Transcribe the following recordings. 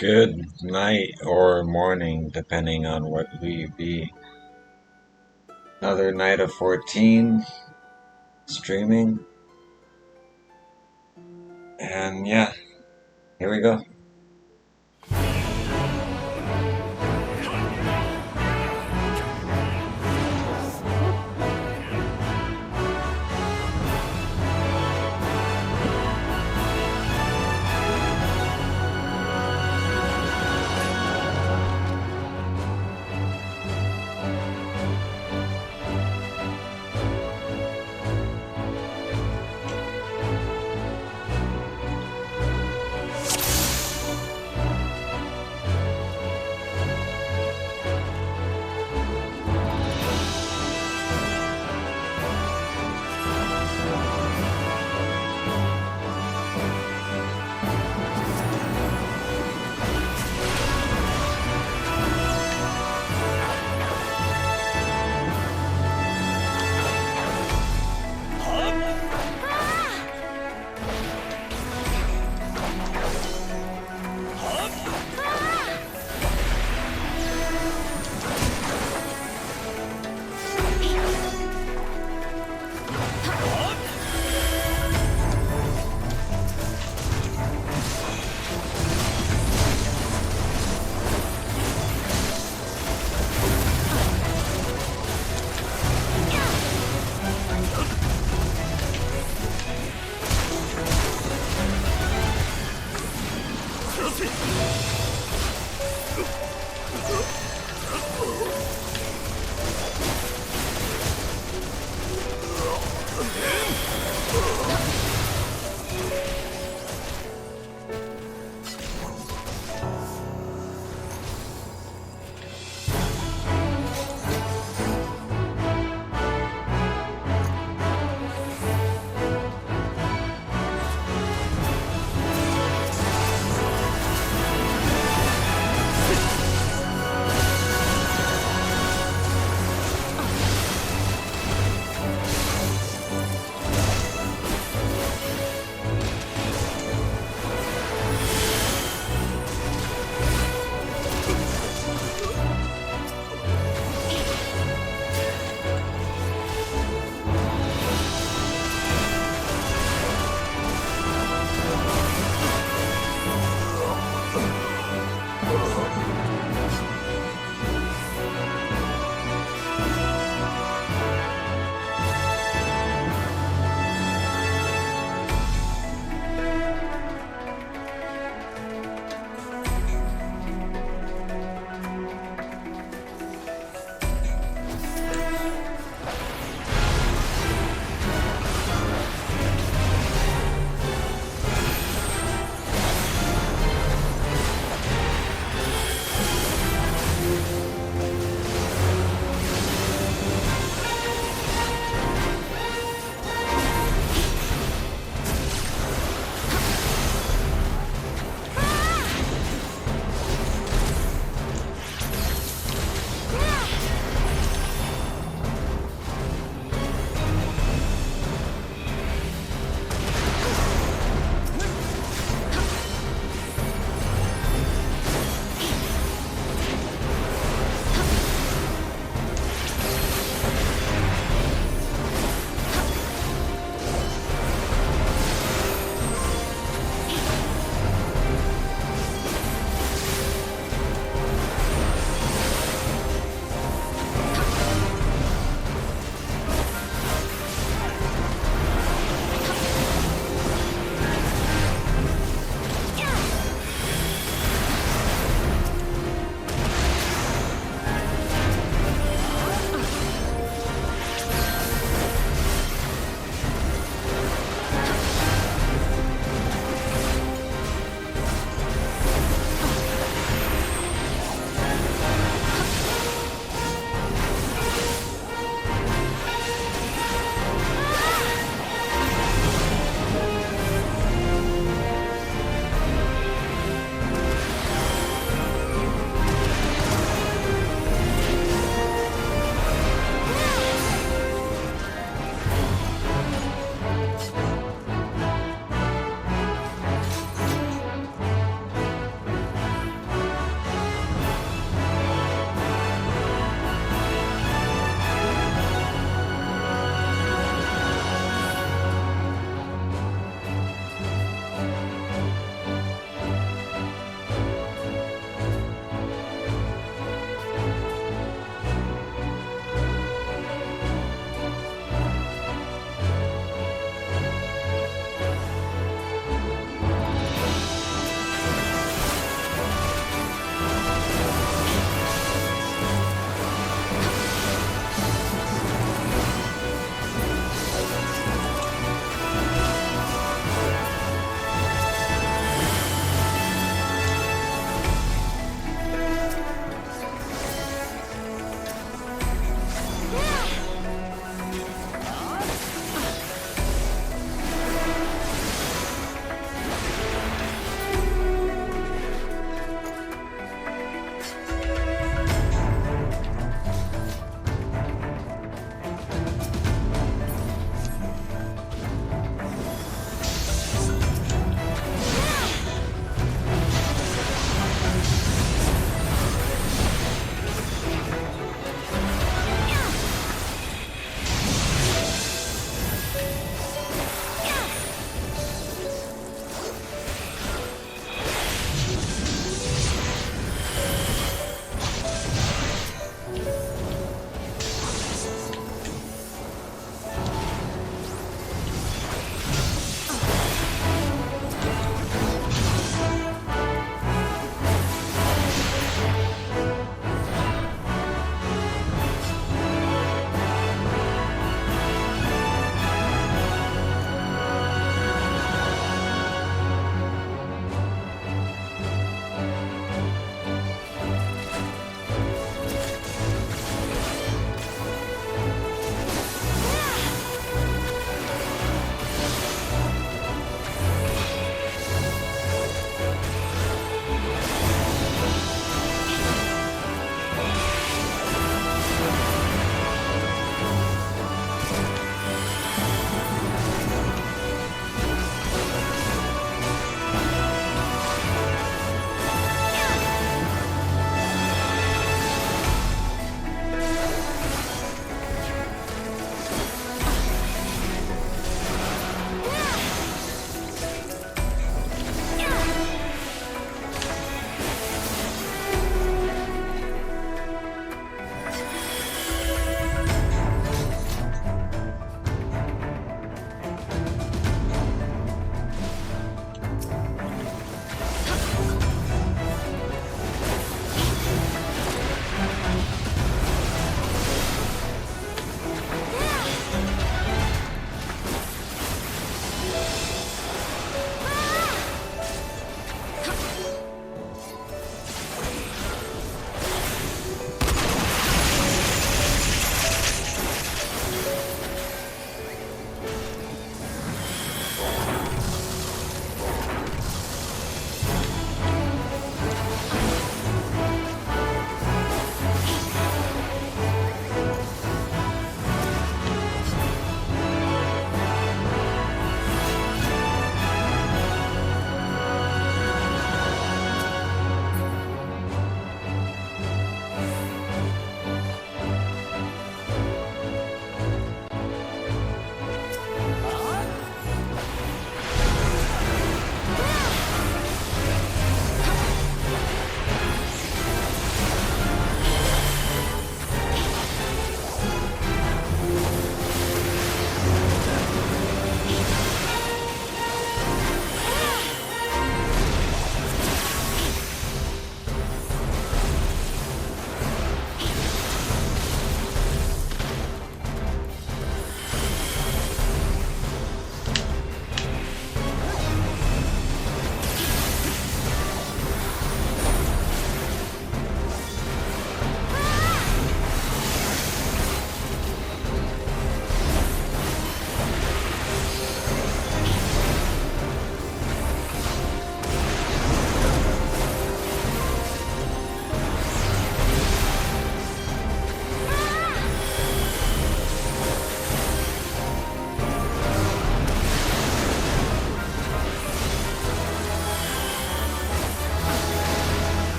Good night or morning, depending on what we be. Another night of 14 streaming. And yeah, here we go.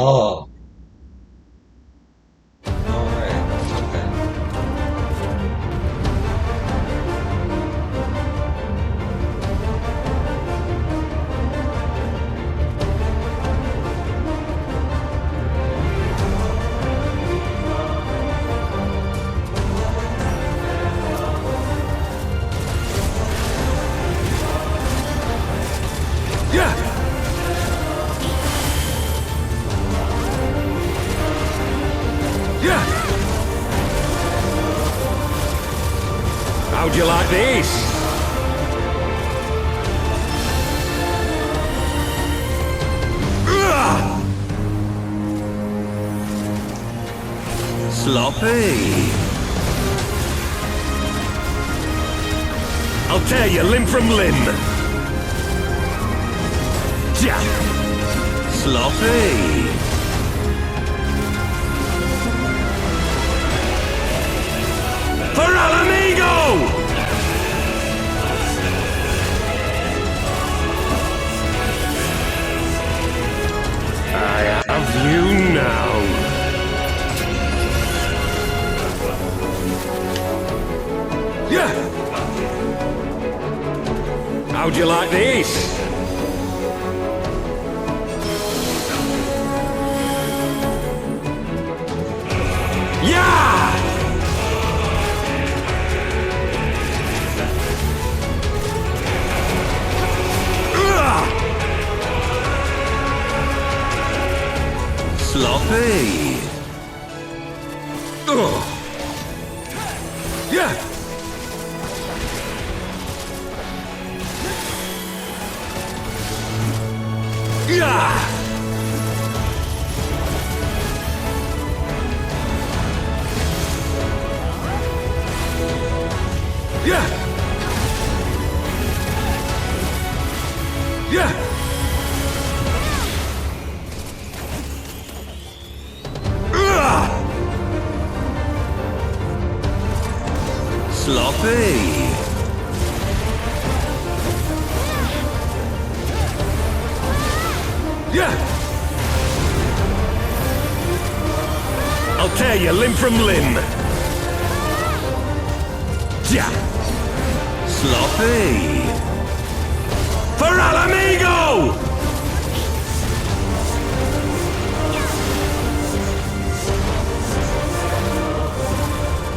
Oh, alright, okay. How'd you like this? Sloppy. I'll tear you limb from limb. Ja. Sloppy. For Alamigo! I have you now. Yeah. How'd you like this? Yeah! Sloppy. Yeah. Yeah. Yeah. Yeah. Sloppy. Yeah. I'll tear you limb from limb. Yeah. Sloppy. For Alamigo!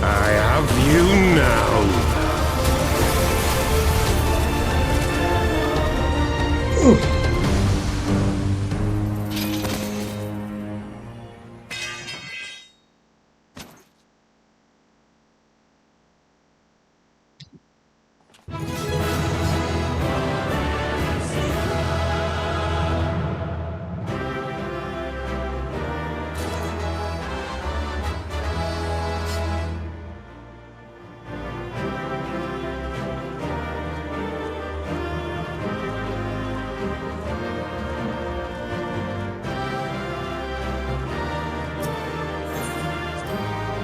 I have you now.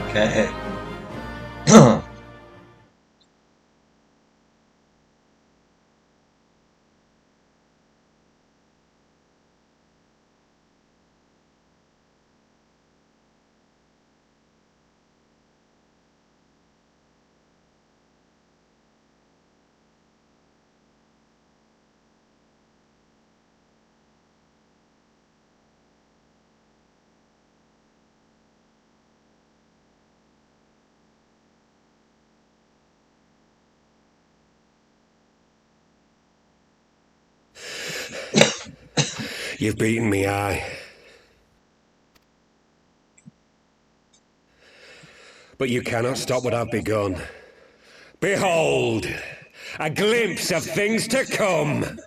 Okay. You've beaten me, aye. But you cannot stop what I've begun. Behold, a glimpse of things to come.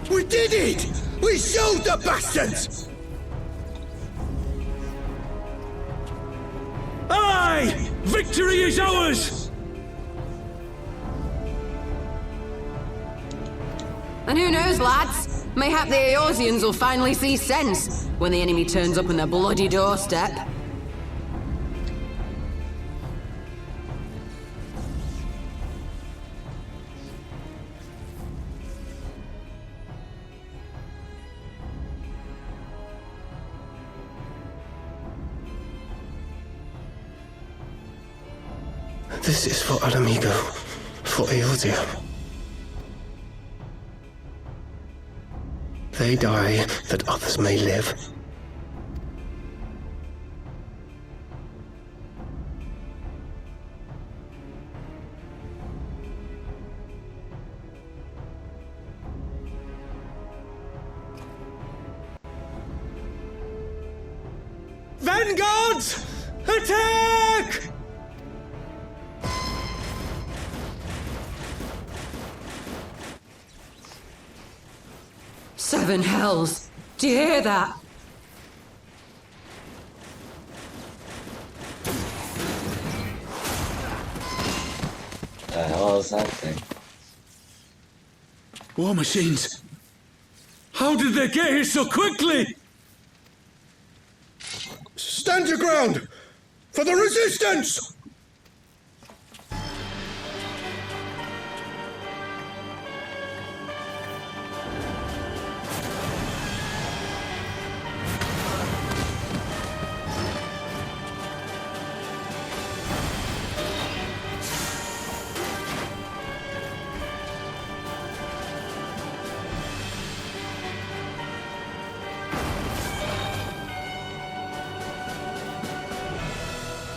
We did it! We showed the bastards! Aye! Victory is ours! And who knows, lads? Mayhap the Eorzeans will finally see sense when the enemy turns up on their bloody doorstep. This is for Alamigo, for Eorzea. They die that others may live. Vanguards! Attack! Seven hells! Do you hear that? The hell is that thing? War machines! How did they get here so quickly? Stand your ground! For the resistance!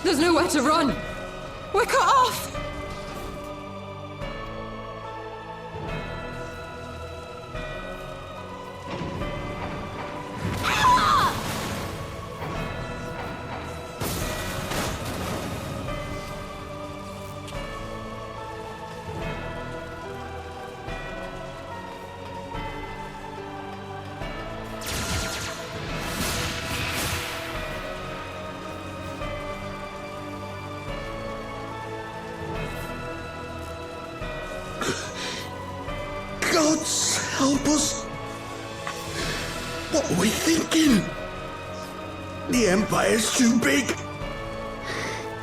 There's nowhere to run! We're cut off! Gods help us! What are we thinking? The Empire's too big,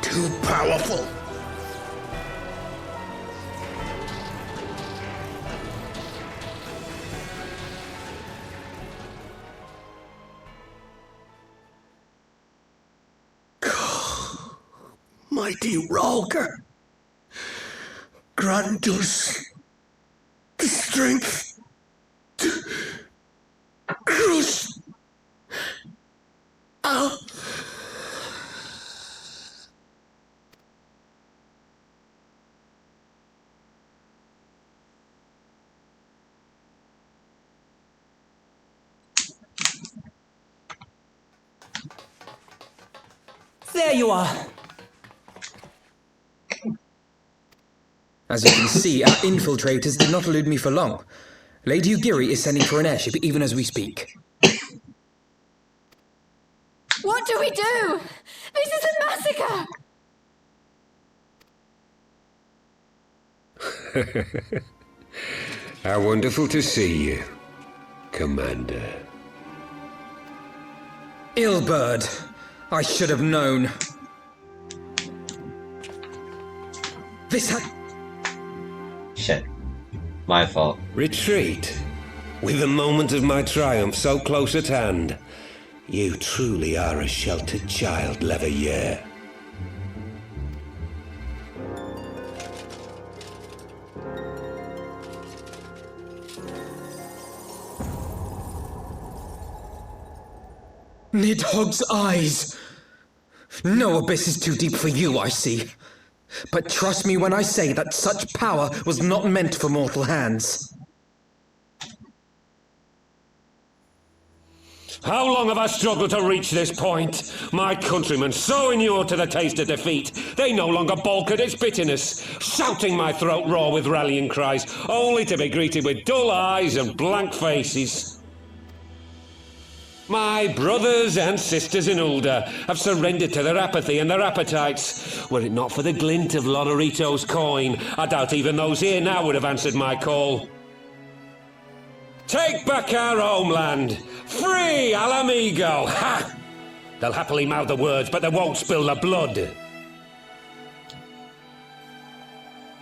too powerful. Mighty Ralker, grant us the strength to crush our... There you are. As you can see, our infiltrators did not elude me for long. Lady Ugiri is sending for an airship even as we speak. What do we do? This is a massacre! How wonderful to see you, Commander. Illbird! I should have known. This had... Shit. My fault. Retreat. With the moment of my triumph so close at hand. You truly are a sheltered child, Leverrier. Nidhogg's eyes! No abyss is too deep for you, I see. But trust me when I say that such power was not meant for mortal hands. How long have I struggled to reach this point? My countrymen, so inured to the taste of defeat, they no longer balk at its bitterness, shouting my throat raw with rallying cries, only to be greeted with dull eyes and blank faces. My brothers and sisters in Ulda have surrendered to their apathy and their appetites. Were it not for the glint of Lonorito's coin, I doubt even those here now would have answered my call. Take back our homeland! Free Alamigo! Ha! They'll happily mouth the words, but they won't spill the blood.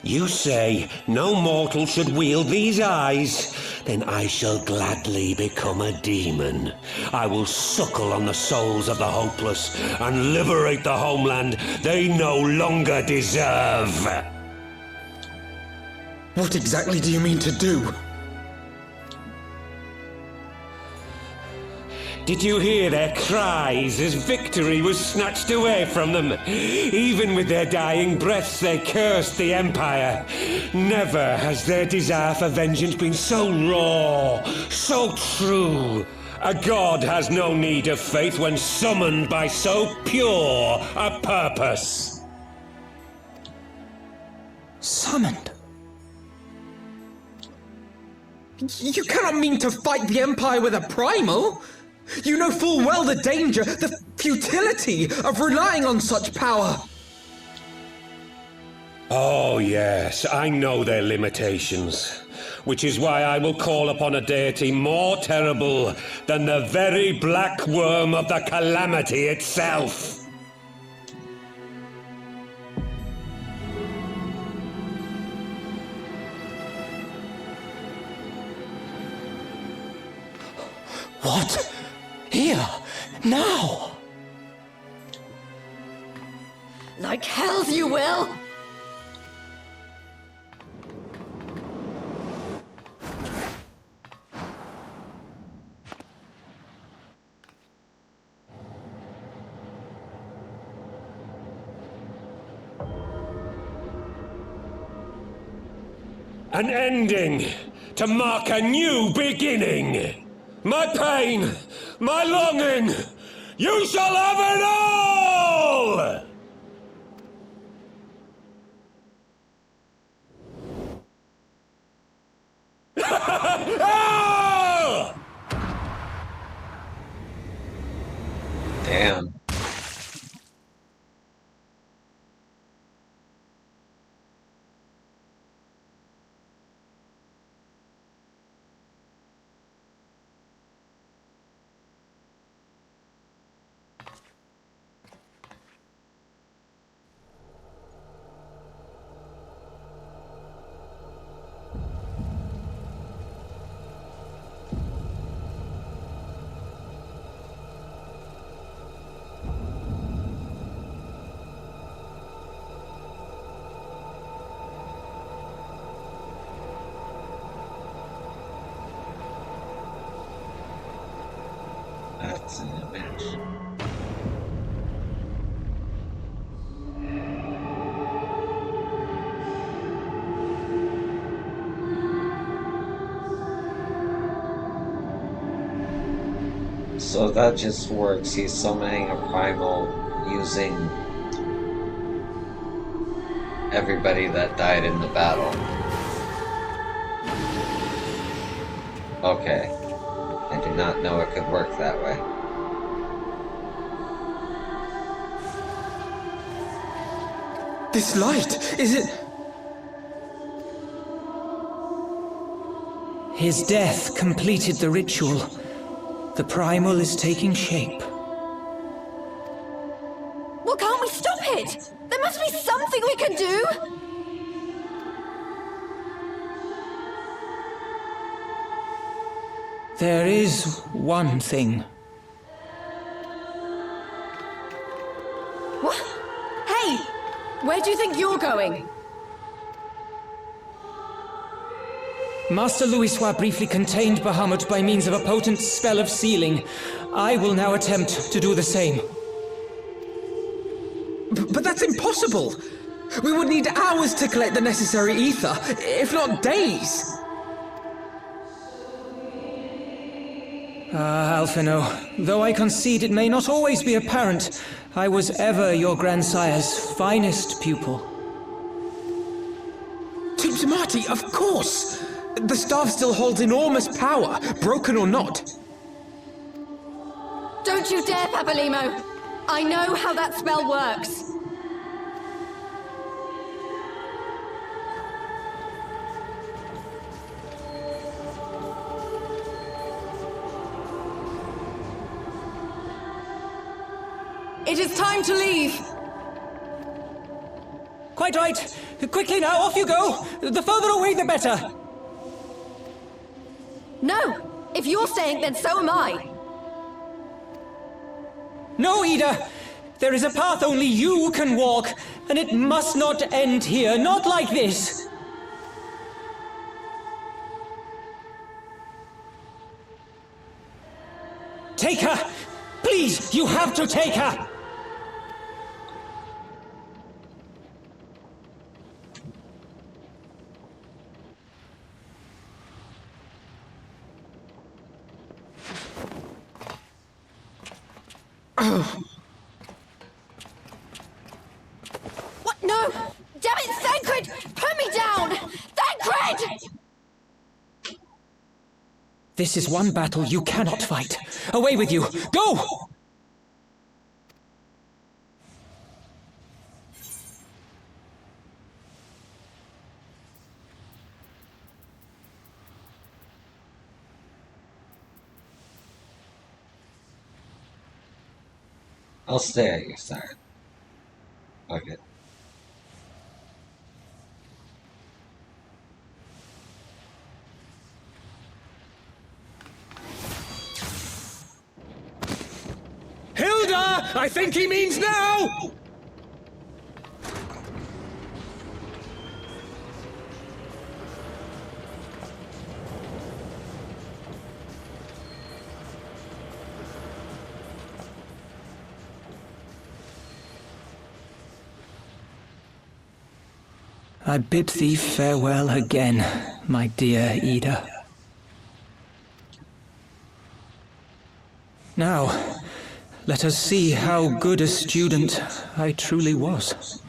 You say no mortal should wield these eyes? Then I shall gladly become a demon. I will suckle on the souls of the hopeless and liberate the homeland they no longer deserve. What exactly do you mean to do? Did you hear their cries as victory was snatched away from them? Even with their dying breaths, they cursed the Empire. Never has their desire for vengeance been so raw, so true. A god has no need of faith when summoned by so pure a purpose. Summoned? You cannot mean to fight the Empire with a primal! You know full well the danger, the futility of relying on such power! Oh yes, I know their limitations. Which is why I will call upon a deity more terrible than the very black worm of the calamity itself. What? Here? Now? Like hells you will! An ending to mark a new beginning. My pain, my longing, you shall have it all! Damn. That's an image. So that just works. He's summoning a primal using everybody that died in the battle. Okay. I did not know it could work that way. This light, is it? His death completed the ritual. The primal is taking shape. Well, can't we stop it? There must be something we can do! There is one thing. What? Hey! Where do you think you're going? Master Louisoix briefly contained Bahamut by means of a potent spell of sealing. I will now attempt to do the same. But that's impossible! We would need hours to collect the necessary ether, if not days! Alphino, though I concede it may not always be apparent, I was ever your grandsire's finest pupil. Marty, of course! The staff still holds enormous power, broken or not. Don't you dare, Papalimo! I know how that spell works! It is time to leave! Quite right. Quickly now, off you go! The further away, the better! No! If you're staying, then so am I! No, Ida! There is a path only you can walk, and it must not end here, not like this! Take her! Please, you have to take her! What? No! Damn it, Thancred! Put me down! Thancred! This is one battle you cannot fight. Away with you! Go! I'll stay at your side. Fuck it. Hilda! I think he means now! I bid thee farewell again, my dear Ida. Now, let us see how good a student I truly was.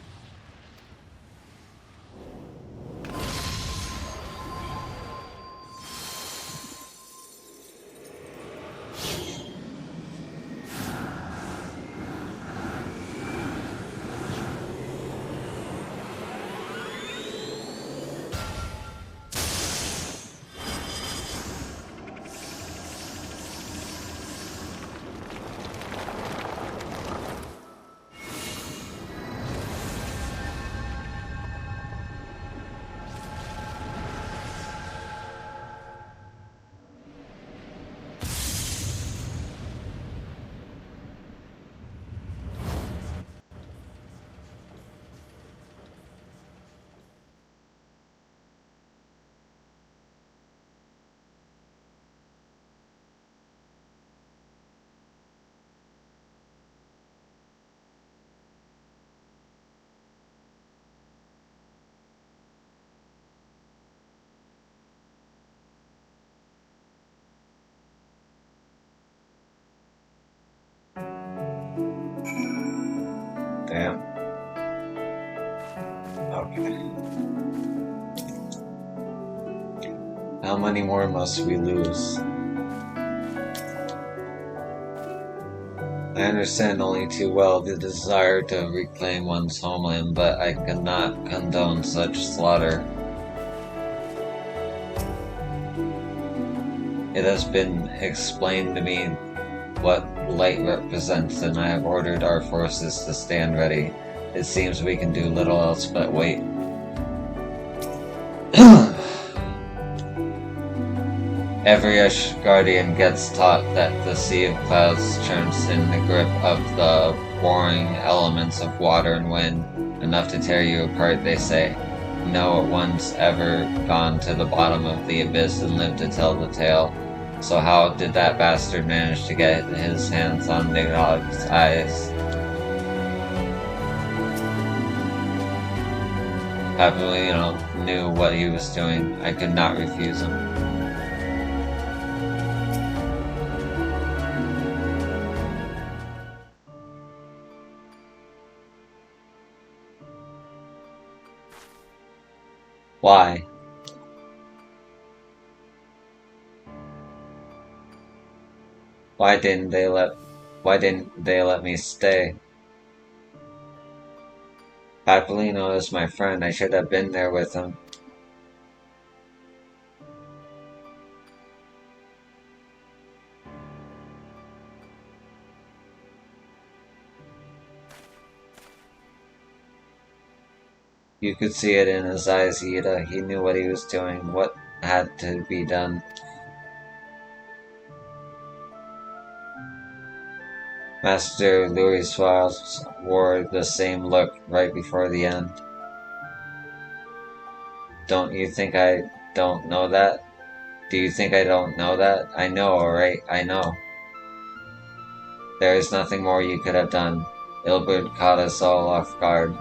Damn. Okay. How many more must we lose? I understand only too well the desire to reclaim one's homeland, but I cannot condone such slaughter. It has been explained to me what light represents, and I have ordered our forces to stand ready. It seems we can do little else but wait. Every Ashgardian gets taught that the Sea of Clouds turns in the grip of the warring elements of water and wind, enough to tear you apart, they say. No one's ever gone to the bottom of the abyss and lived to tell the tale. So how did that bastard manage to get his hands on Nigog's eyes? Papalino knew what he was doing. I could not refuse him. Why? Why didn't they let me stay? Papalino is my friend. I should have been there with him. You could see it in his eyes, Ida. He knew what he was doing, what had to be done. Master Louis Suarez wore the same look right before the end. Don't you think I don't know that? Do you think I don't know that? I know, alright, I know. There is nothing more you could have done. Ilbert caught us all off guard.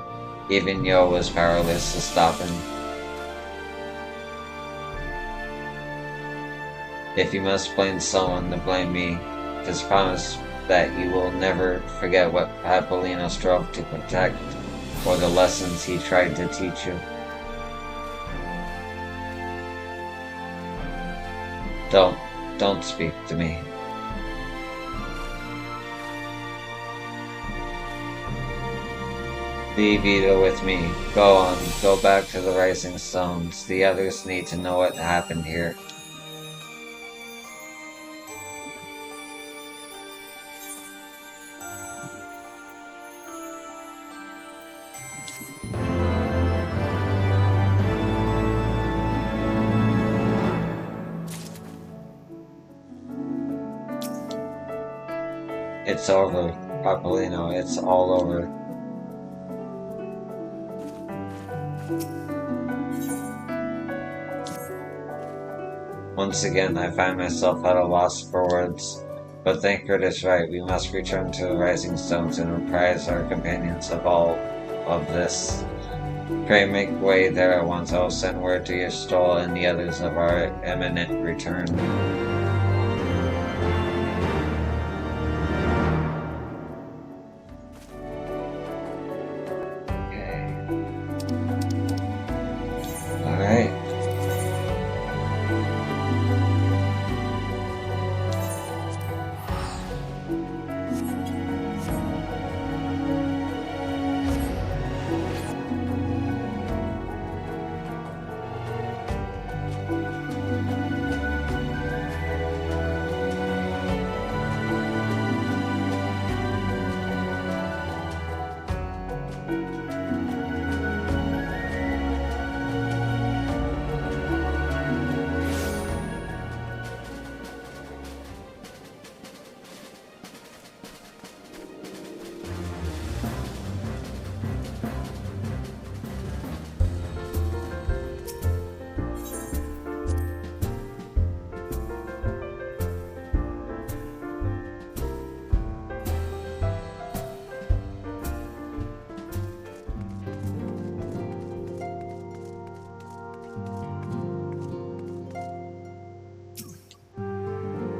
Even Yo was powerless to stop him. If you must blame someone, then blame me. Just promise that you will never forget what Papolino strove to protect, or the lessons he tried to teach you. Don't speak to me. Leave Ida with me. Go on, go back to the Rising Stones. The others need to know what happened here. It's over, Papolino. It's all over. Once again, I find myself at a loss for words. But Thancred is right. We must return to the Rising Stones and apprise our companions of all of this. Pray make way there at once. I will send word to Yistol and the others of our imminent return. Alright.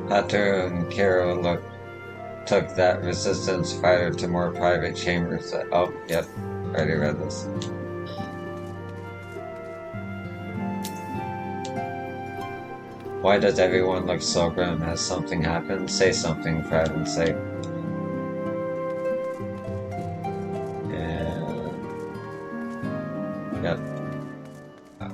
Pater and Kiro took that resistance fighter to more private chambers. Oh, yep, already read this. Why does everyone look so grim? Has something happened? Say something, for heaven's sake. And... yep. Oh.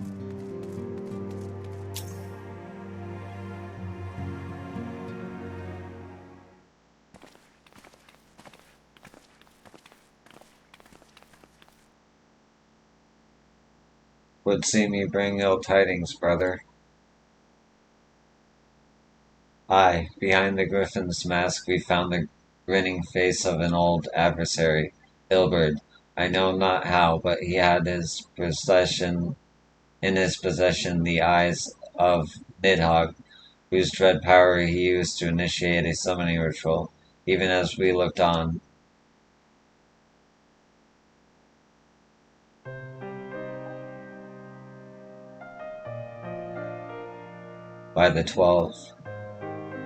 Would see me bring ill tidings, brother. Aye, behind the griffin's mask we found the grinning face of an old adversary, Ilberd. I know not how, but he had in his possession the eyes of Nidhogg, whose dread power he used to initiate a summoning ritual. Even as we looked on, by the 12.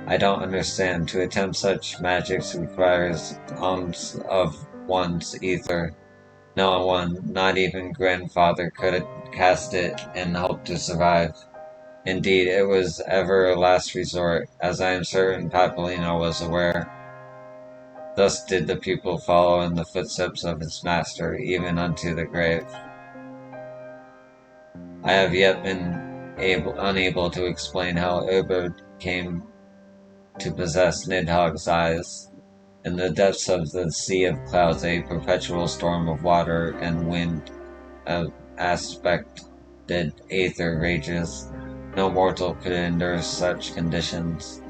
I don't understand. To attempt such magics requires alms of one's ether. No one, not even grandfather, could cast it and hope to survive. Indeed, it was ever a last resort, as I am certain Papolino was aware. Thus did the pupil follow in the footsteps of his master, even unto the grave. I have yet been unable to explain how Ilberd came to possess Nidhogg's eyes. In the depths of the sea of clouds, a perpetual storm of water and wind aspected aether rages. No mortal could endure such conditions.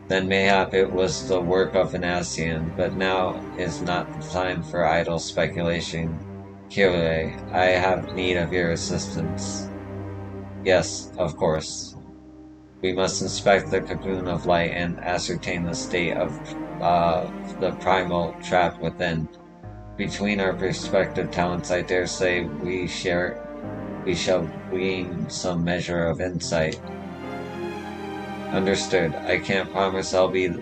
Then mayhap it was the work of an Asian, but now is not the time for idle speculation. Kyrie, I have need of your assistance. Yes, of course. We must inspect the cocoon of light and ascertain the state of the primal trapped within. Between our respective talents, I dare say we shall glean some measure of insight. Understood. I can't promise I'll be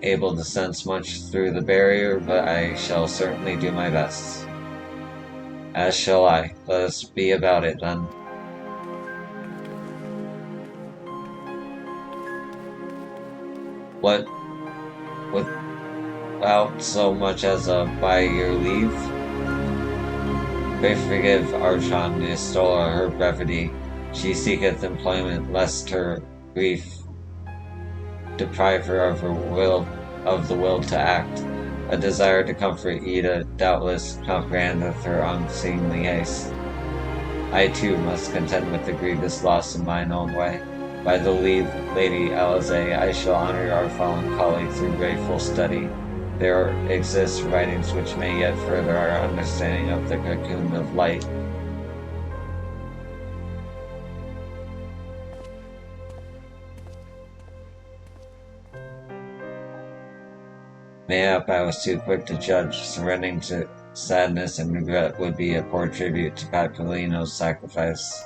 able to sense much through the barrier, but I shall certainly do my best. As shall I. Let us be about it, then. What? Without so much as a by your leave? Pray forgive Archon Istola her brevity. She seeketh employment, lest her grief deprive her of the will to act. A desire to comfort Ida doubtless comprehendeth her unseemly haste. I too must contend with the grievous loss in mine own way. By the leave, Lady Alize, I shall honor our fallen colleague through grateful study. There exist writings which may yet further our understanding of the cocoon of light. Mayhap I was too quick to judge. Surrendering to sadness and regret would be a poor tribute to Patrolino's sacrifice.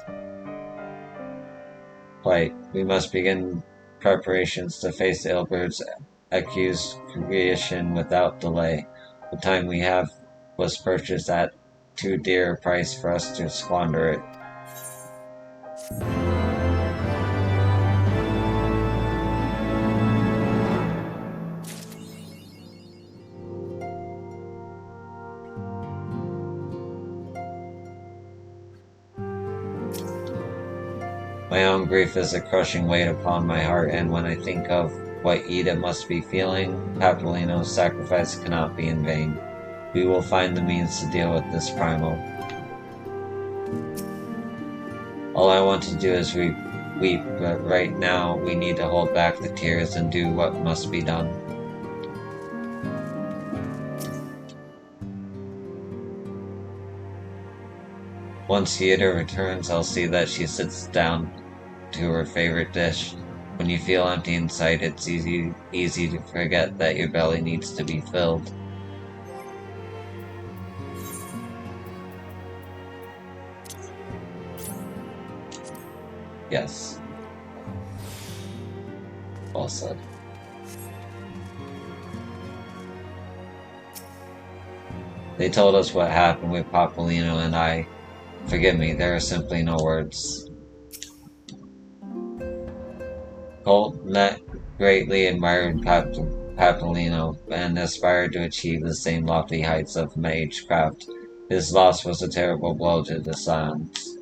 Plight. We must begin preparations to face Ilbert's accusation without delay. The time we have was purchased at too dear a price for us to squander it. My own grief is a crushing weight upon my heart, and when I think of what Ida must be feeling, Patrolino's sacrifice cannot be in vain. We will find the means to deal with this primal. All I want to do is weep, but right now we need to hold back the tears and do what must be done. Once Ida returns, I'll see that she sits down to her favorite dish. When you feel empty inside, it's easy to forget that your belly needs to be filled. Yes. Well said. They told us what happened with Papolino and I. Forgive me, there are simply no words. Colt greatly admired Papolino and aspired to achieve the same lofty heights of magecraft. His loss was a terrible blow to the science.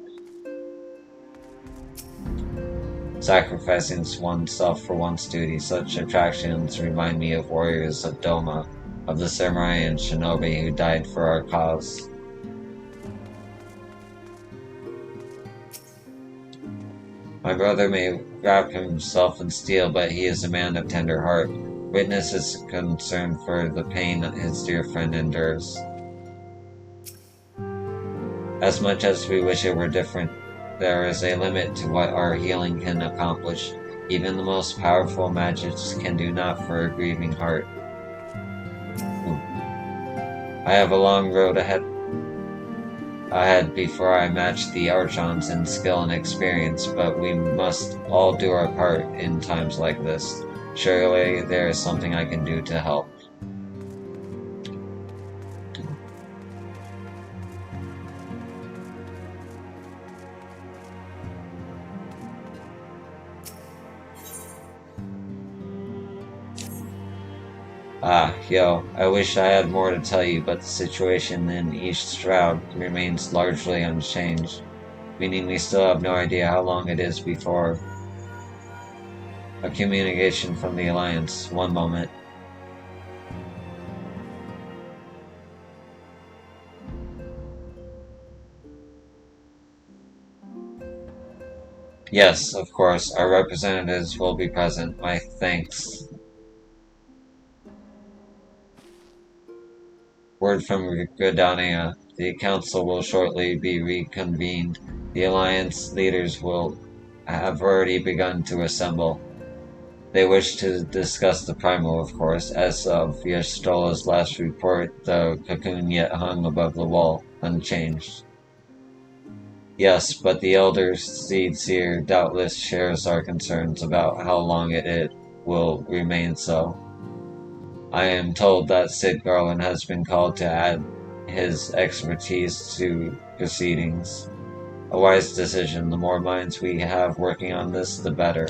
Sacrificing oneself for one's duty, such attractions remind me of warriors of Doma, of the samurai and shinobi who died for our cause. My brother may wrap himself in steel, but he is a man of tender heart. Witness his concern for the pain his dear friend endures. As much as we wish it were different, there is a limit to what our healing can accomplish. Even the most powerful magics can do naught for a grieving heart. I have a long road ahead before I match the Archons in skill and experience, but we must all do our part in times like this. Surely there is something I can do to help. I wish I had more to tell you, but the situation in East Shroud remains largely unchanged, meaning we still have no idea how long it is before a communication from the Alliance. One moment. Yes, of course, our representatives will be present. My thanks. Word from Gridania. The council will shortly be reconvened. The Alliance leaders will have already begun to assemble. They wish to discuss the primal, of course. As of Yastola's last report, the cocoon yet hung above the wall, unchanged. Yes, but the Elder Seed Seer doubtless shares our concerns about how long it will remain so. I am told that Sid Garland has been called to add his expertise to proceedings. A wise decision. The more minds we have working on this, the better.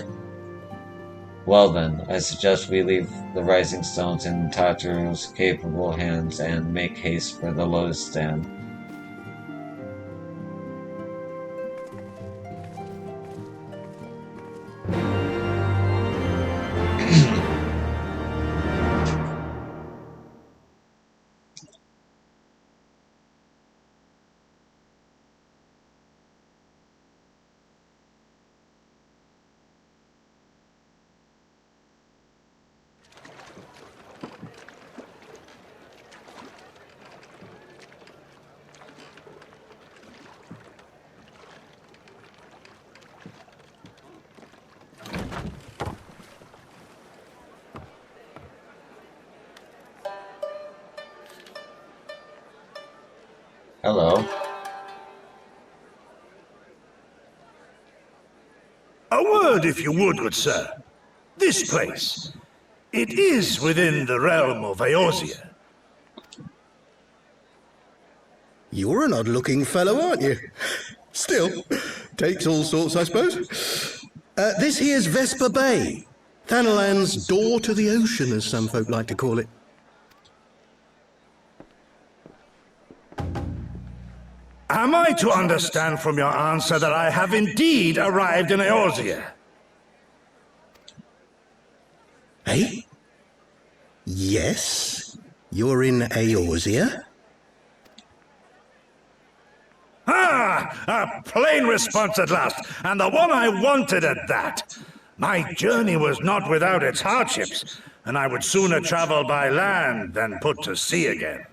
Well then, I suggest we leave the Rising Stones in Tataru's capable hands and make haste for the Lotus Stand. Hello. A word, if you would, good sir. This place, it is within the realm of Eorzea. You're an odd-looking fellow, aren't you? Still, takes all sorts, I suppose. This here's Vesper Bay, Thanalan's door to the ocean, as some folk like to call it. Am I to understand from your answer that I have indeed arrived in Eorzea? Eh? Yes, you're in Eorzea? Ah! A plain response at last, and the one I wanted at that. My journey was not without its hardships, and I would sooner travel by land than put to sea again.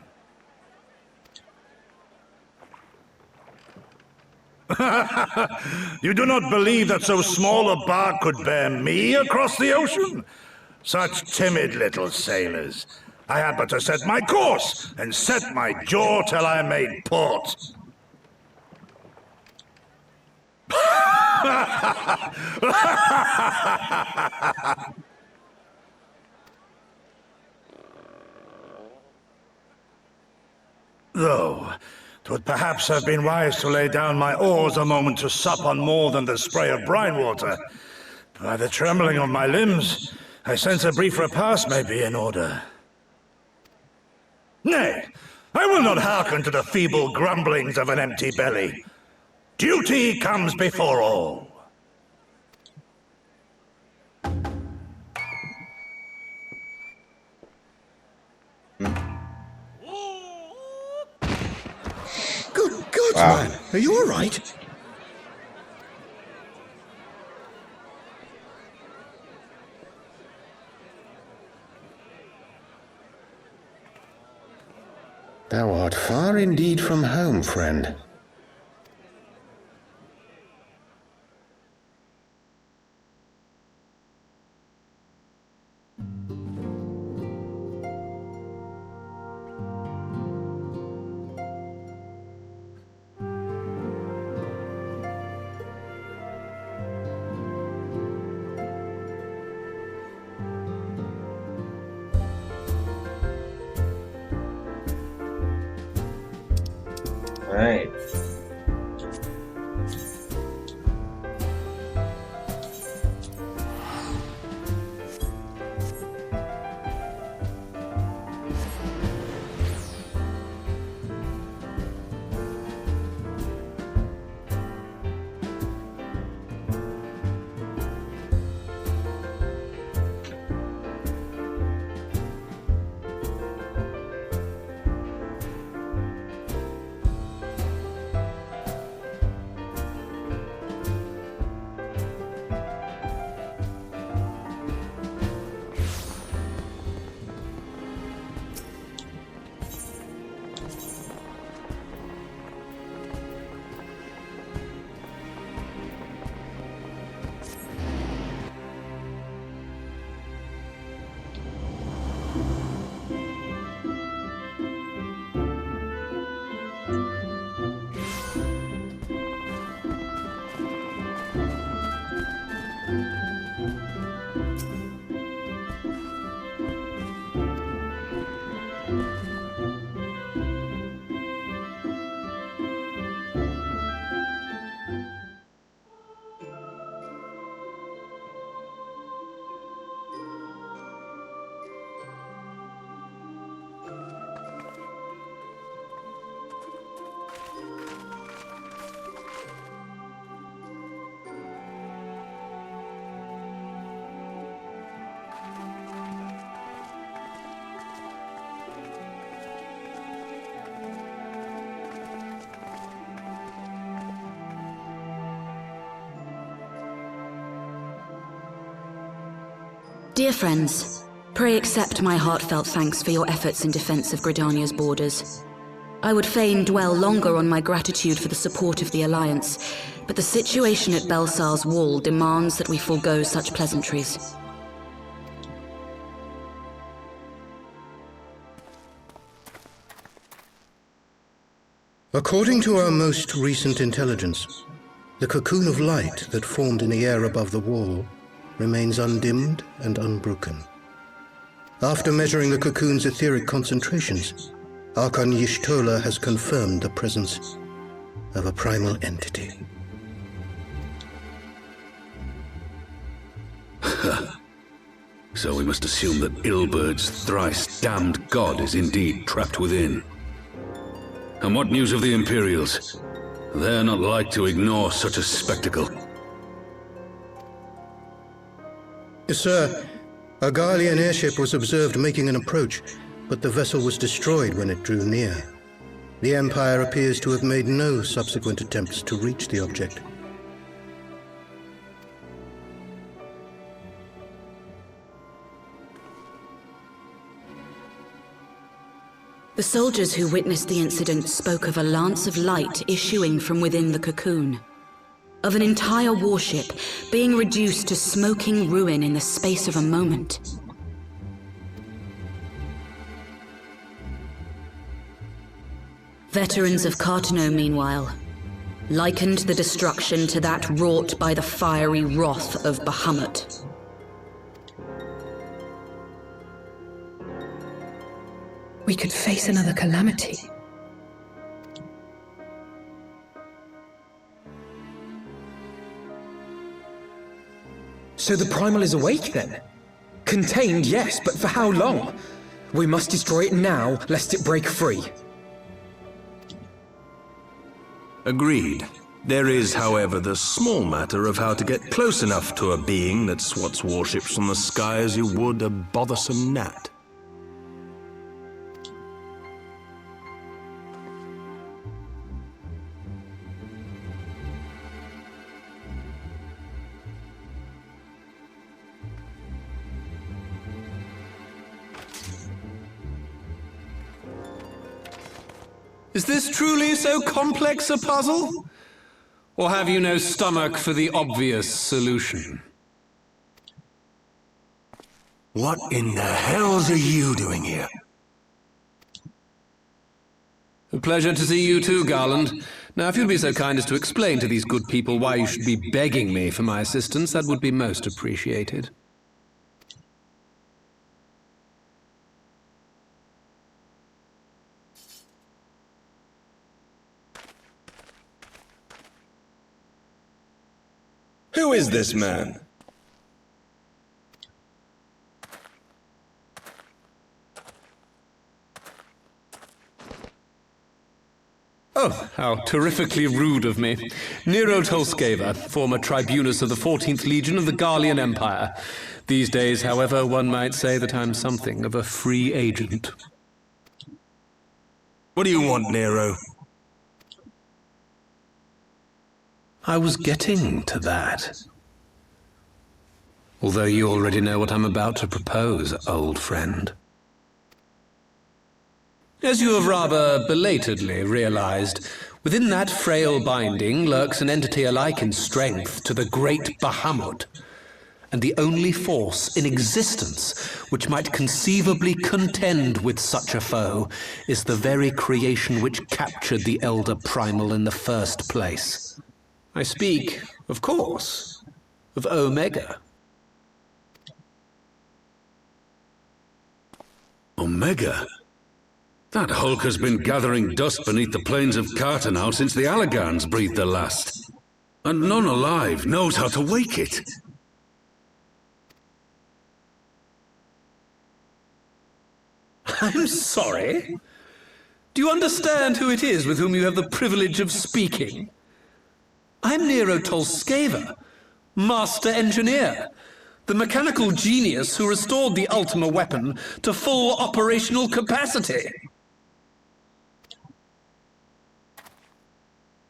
You do not believe that so small a bark could bear me across the ocean? Such timid little sailors. I had but to set my course and set my jaw till I made port. Though, 'twould perhaps have been wise to lay down my oars a moment to sup on more than the spray of brine water. By the trembling of my limbs, I sense a brief repast may be in order. Nay, I will not hearken to the feeble grumblings of an empty belly. Duty comes before all. Good God, Wow. man, are you all right? Thou art far indeed from home, friend. Alright. Dear friends, pray accept my heartfelt thanks for your efforts in defense of Gridania's borders. I would fain dwell longer on my gratitude for the support of the Alliance, but the situation at Belsar's wall demands that we forego such pleasantries. According to our most recent intelligence, the cocoon of light that formed in the air above the wall remains undimmed and unbroken. After measuring the cocoon's etheric concentrations, Archon Y'shtola has confirmed the presence of a primal entity. So we must assume that Ilbert's thrice damned god is indeed trapped within. And what news of the Imperials? They're not like to ignore such a spectacle. Sir, a Garlean airship was observed making an approach, but the vessel was destroyed when it drew near. The Empire appears to have made no subsequent attempts to reach the object. The soldiers who witnessed the incident spoke of a lance of light issuing from within the cocoon, of an entire warship being reduced to smoking ruin in the space of a moment. Veterans of Cartano, meanwhile, likened the destruction to that wrought by the fiery wrath of Bahamut. We could face another calamity. So the Primal is awake then? Contained, yes, but for how long? We must destroy it now, lest it break free. Agreed. There is, however, the small matter of how to get close enough to a being that swats warships from the sky as you would a bothersome gnat. Is this truly so complex a puzzle? Or have you no stomach for the obvious solution? What in the hells are you doing here? A pleasure to see you too, Garland. Now, if you'd be so kind as to explain to these good people why you should be begging me for my assistance, that would be most appreciated. Who is this man? Oh, how terrifically rude of me. Nero Tolskeva, former tribunus of the 14th Legion of the Garlean Empire. These days, however, one might say that I'm something of a free agent. What do you want, Nero? I was getting to that. Although you already know what I'm about to propose, old friend. As you have rather belatedly realized, within that frail binding lurks an entity alike in strength to the great Bahamut, and the only force in existence which might conceivably contend with such a foe is the very creation which captured the Elder Primal in the first place. I speak, of course, of Omega. Omega? That hulk has been gathering dust beneath the plains of Cartano since the Allagans breathed their last. And none alive knows how to wake it. I'm sorry. Do you understand who it is with whom you have the privilege of speaking? I'm Nero Tolskeva, Master Engineer, the mechanical genius who restored the Ultima weapon to full operational capacity.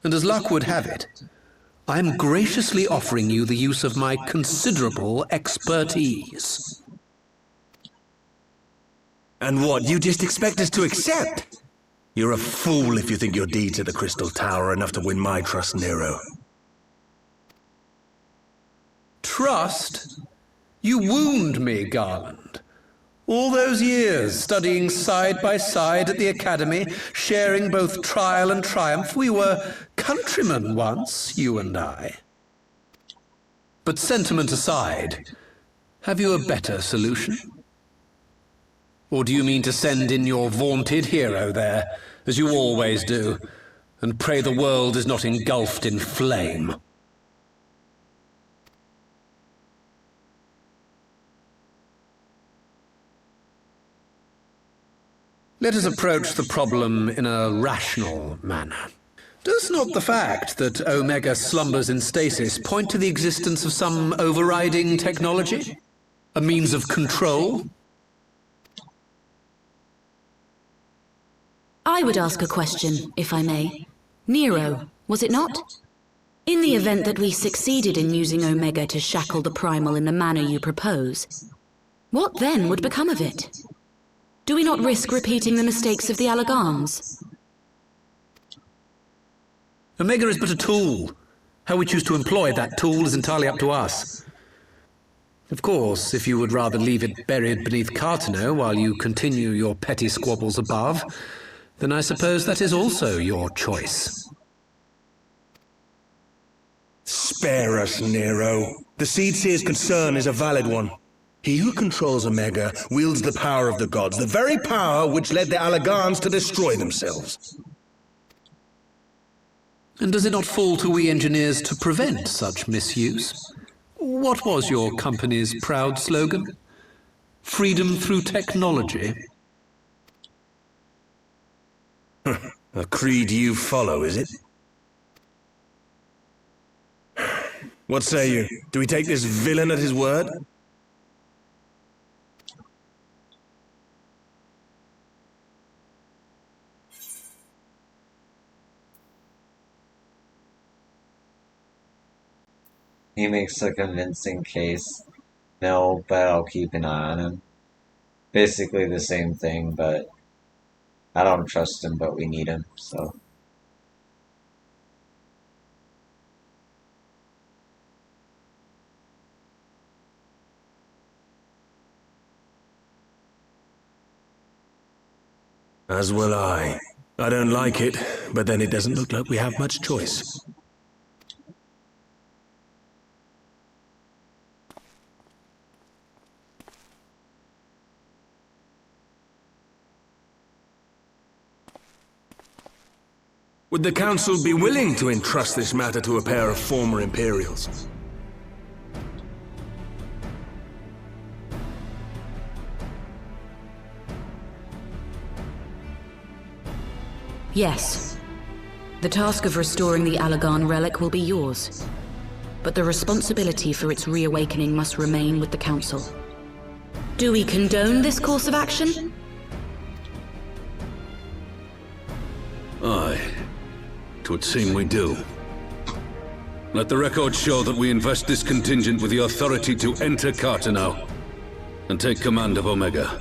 And as luck would have it, I am graciously offering you the use of my considerable expertise. And what, you just expect us to accept? You're a fool if you think your deeds at the Crystal Tower are enough to win my trust, Nero. Trust? You wound me, Garland. All those years, studying side by side at the Academy, sharing both trial and triumph, we were countrymen once, you and I. But sentiment aside, have you a better solution? Or do you mean to send in your vaunted hero there, as you always do, and pray the world is not engulfed in flame? Let us approach the problem in a rational manner. Does not the fact that Omega slumbers in stasis point to the existence of some overriding technology? A means of control? I would ask a question, if I may. Nero, was it not? In the event that we succeeded in using Omega to shackle the Primal in the manner you propose, what then would become of it? Do we not risk repeating the mistakes of the Allagans? Omega is but a tool. How we choose to employ that tool is entirely up to us. Of course, if you would rather leave it buried beneath Cartano while you continue your petty squabbles above, then I suppose that is also your choice. Spare us, Nero. The Seedseer's concern is a valid one. He who controls Omega wields the power of the gods, the very power which led the Allagans to destroy themselves. And does it not fall to we engineers to prevent such misuse? What was your company's proud slogan? Freedom through technology? A creed you follow, is it? What say you? Do we take this villain at his word? He makes a convincing case. No, but I'll keep an eye on him. Basically the same thing, but I don't trust him, but we need him, so. As will I. I don't like it, but then it doesn't look like we have much choice. Would the Council be willing to entrust this matter to a pair of former Imperials? Yes. The task of restoring the Allagan relic will be yours. But the responsibility for its reawakening must remain with the Council. Do we condone this course of action? Aye. It would seem we do. Let the record show that we invest this contingent with the authority to enter Cartano and take command of Omega.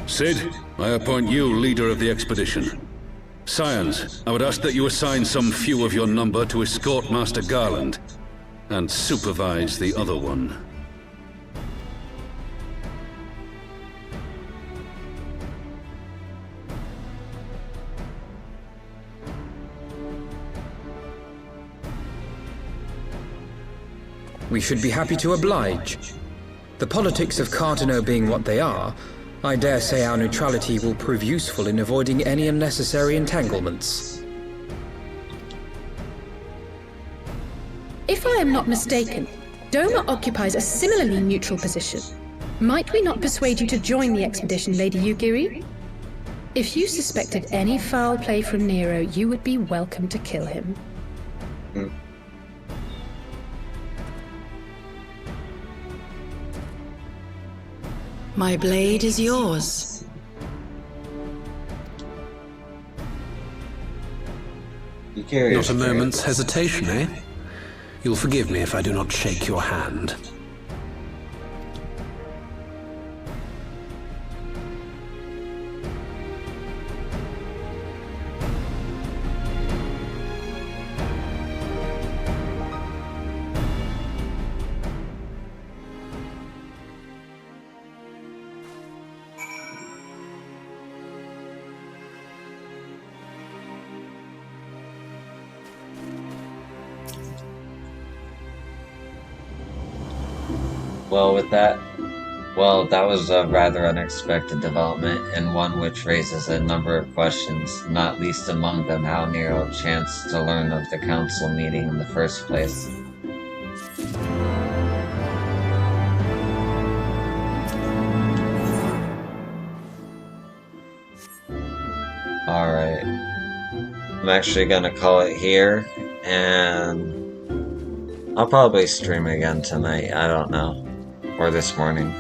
Sid, I appoint you leader of the expedition. Scions, I would ask that you assign some few of your number to escort Master Garland and supervise the other one. We should be happy to oblige. The politics of Cartano being what they are, I dare say our neutrality will prove useful in avoiding any unnecessary entanglements. If I am not mistaken, Doma occupies a similarly neutral position. Might we not persuade you to join the expedition, Lady Yugiri? If you suspected any foul play from Nero, you would be welcome to kill him. My blade is yours. Not a moment's hesitation, eh? You'll forgive me if I do not shake your hand. Well, with that, that was a rather unexpected development, and one which raises a number of questions, not least among them how Nero chanced to learn of the council meeting in the first place. Alright. I'm actually gonna call it here, and I'll probably stream again tonight, I don't know. Or this morning.